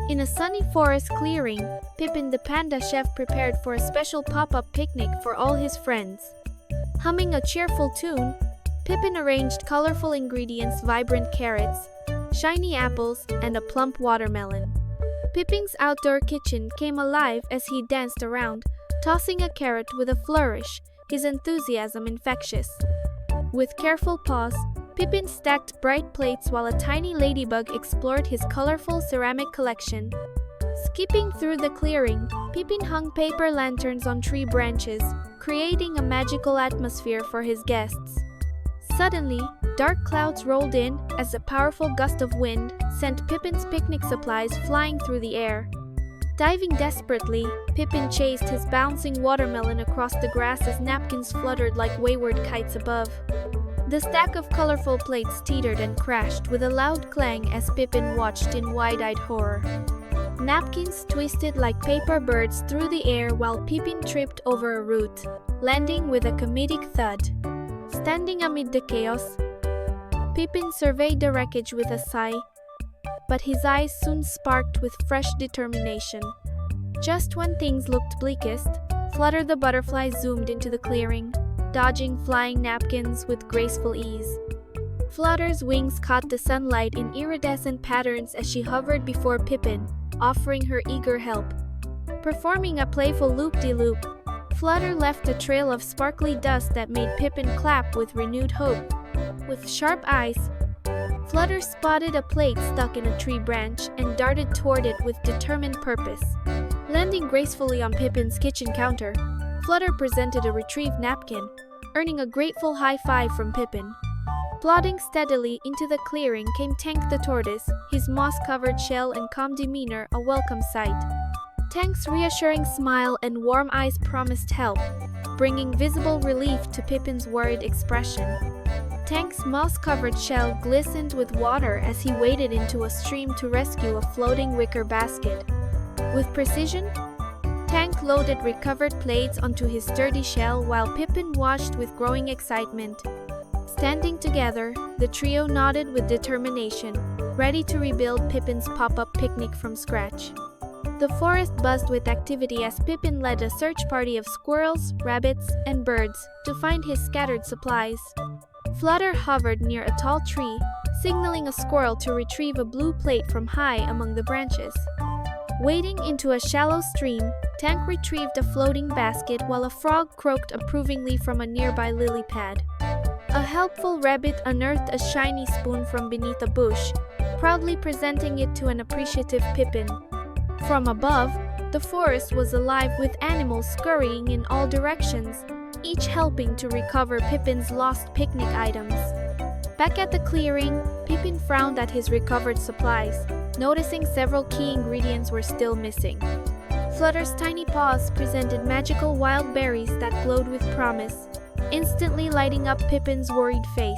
In a sunny forest clearing, Pippin the panda chef prepared for a special pop-up picnic for all his friends. Humming a cheerful tune, Pippin arranged colorful ingredients: vibrant carrots, shiny apples, and a plump watermelon. Pippin's outdoor kitchen came alive as he danced around, tossing a carrot with a flourish, his enthusiasm infectious. With careful paws, Pippin stacked bright plates while a tiny ladybug explored his colorful ceramic collection. Skipping through the clearing, Pippin hung paper lanterns on tree branches, creating a magical atmosphere for his guests. Suddenly, dark clouds rolled in as a powerful gust of wind sent Pippin's picnic supplies flying through the air. Diving desperately, Pippin chased his bouncing watermelon across the grass as napkins fluttered like wayward kites above. The stack of colorful plates teetered and crashed with a loud clang as Pippin watched in wide-eyed horror. Napkins twisted like paper birds through the air while Pippin tripped over a root, landing with a comedic thud. Standing amid the chaos, Pippin surveyed the wreckage with a sigh, but his eyes soon sparked with fresh determination. Just when things looked bleakest, Flutter the butterfly zoomed into the clearing, dodging flying napkins with graceful ease. Flutter's wings caught the sunlight in iridescent patterns as she hovered before Pippin, offering her eager help. Performing a playful loop-de-loop, Flutter left a trail of sparkly dust that made Pippin clap with renewed hope. With sharp eyes, Flutter spotted a plate stuck in a tree branch and darted toward it with determined purpose. Landing gracefully on Pippin's kitchen counter, Flutter presented a retrieved napkin, earning a grateful high five from Pippin. Plodding steadily into the clearing came Tank the tortoise, his moss-covered shell and calm demeanor a welcome sight. Tank's reassuring smile and warm eyes promised help, bringing visible relief to Pippin's worried expression. Tank's moss-covered shell glistened with water as he waded into a stream to rescue a floating wicker basket. With precision, Tank loaded recovered plates onto his sturdy shell while Pippin watched with growing excitement. Standing together, the trio nodded with determination, ready to rebuild Pippin's pop-up picnic from scratch. The forest buzzed with activity as Pippin led a search party of squirrels, rabbits, and birds to find his scattered supplies. Flutter hovered near a tall tree, signaling a squirrel to retrieve a blue plate from high among the branches. Wading into a shallow stream, Tank retrieved a floating basket while a frog croaked approvingly from a nearby lily pad. A helpful rabbit unearthed a shiny spoon from beneath a bush, proudly presenting it to an appreciative Pippin. From above, the forest was alive with animals scurrying in all directions, each helping to recover Pippin's lost picnic items. Back at the clearing, Pippin frowned at his recovered supplies, noticing several key ingredients were still missing. Flutter's tiny paws presented magical wild berries that glowed with promise, instantly lighting up Pippin's worried face.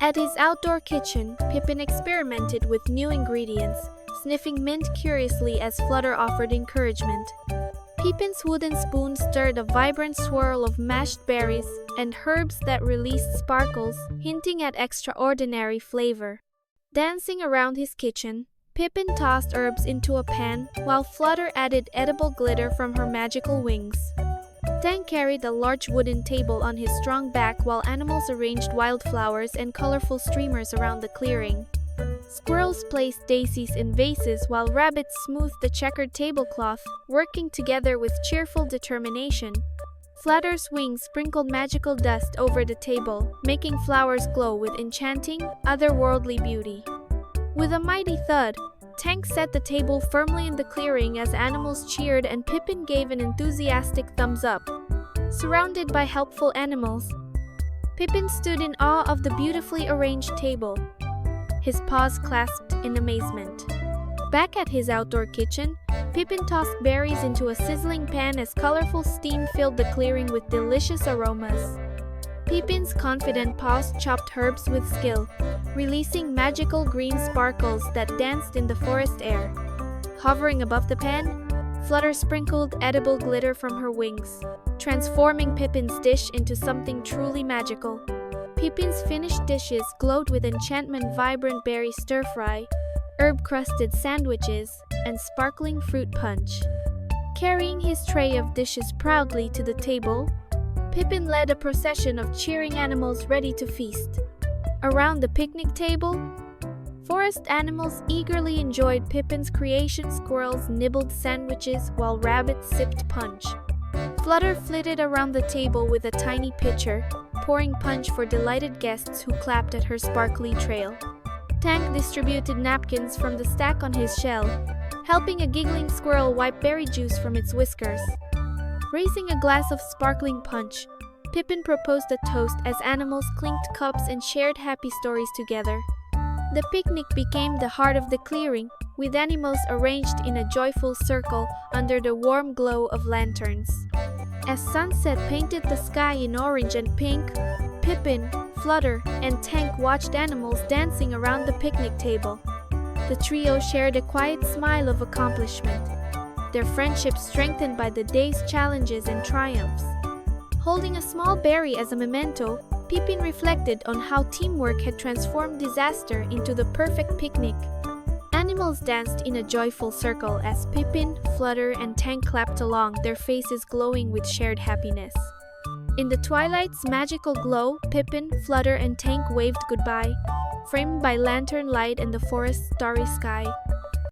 At his outdoor kitchen, Pippin experimented with new ingredients, sniffing mint curiously as Flutter offered encouragement. Pippin's wooden spoon stirred a vibrant swirl of mashed berries and herbs that released sparkles, hinting at extraordinary flavor. Dancing around his kitchen, Pippin tossed herbs into a pan, while Flutter added edible glitter from her magical wings. Tank carried a large wooden table on his strong back while animals arranged wildflowers and colorful streamers around the clearing. Squirrels placed daisies in vases while rabbits smoothed the checkered tablecloth, working together with cheerful determination. Flutter's wings sprinkled magical dust over the table, making flowers glow with enchanting, otherworldly beauty. With a mighty thud, Tank set the table firmly in the clearing as animals cheered and Pippin gave an enthusiastic thumbs up. Surrounded by helpful animals, Pippin stood in awe of the beautifully arranged table, his paws clasped in amazement. Back at his outdoor kitchen, Pippin tossed berries into a sizzling pan as colorful steam filled the clearing with delicious aromas. Pippin's confident paws chopped herbs with skill, releasing magical green sparkles that danced in the forest air. Hovering above the pan, Flutter sprinkled edible glitter from her wings, transforming Pippin's dish into something truly magical. Pippin's finished dishes glowed with enchantment: vibrant berry stir-fry, herb-crusted sandwiches, and sparkling fruit punch. Carrying his tray of dishes proudly to the table, Pippin led a procession of cheering animals ready to feast. Around the picnic table, forest animals eagerly enjoyed Pippin's creation. Squirrels nibbled sandwiches while rabbits sipped punch. Flutter flitted around the table with a tiny pitcher, pouring punch for delighted guests who clapped at her sparkly trail. Tank distributed napkins from the stack on his shell, helping a giggling squirrel wipe berry juice from its whiskers. Raising a glass of sparkling punch, Pippin proposed a toast as animals clinked cups and shared happy stories together. The picnic became the heart of the clearing, with animals arranged in a joyful circle under the warm glow of lanterns. As sunset painted the sky in orange and pink, Pippin, Flutter, and Tank watched animals dancing around the picnic table. The trio shared a quiet smile of accomplishment, their friendship strengthened by the day's challenges and triumphs. Holding a small berry as a memento, Pippin reflected on how teamwork had transformed disaster into the perfect picnic. Animals danced in a joyful circle as Pippin, Flutter, and Tank clapped along, their faces glowing with shared happiness. In the twilight's magical glow, Pippin, Flutter, and Tank waved goodbye, framed by lantern light and the forest's starry sky.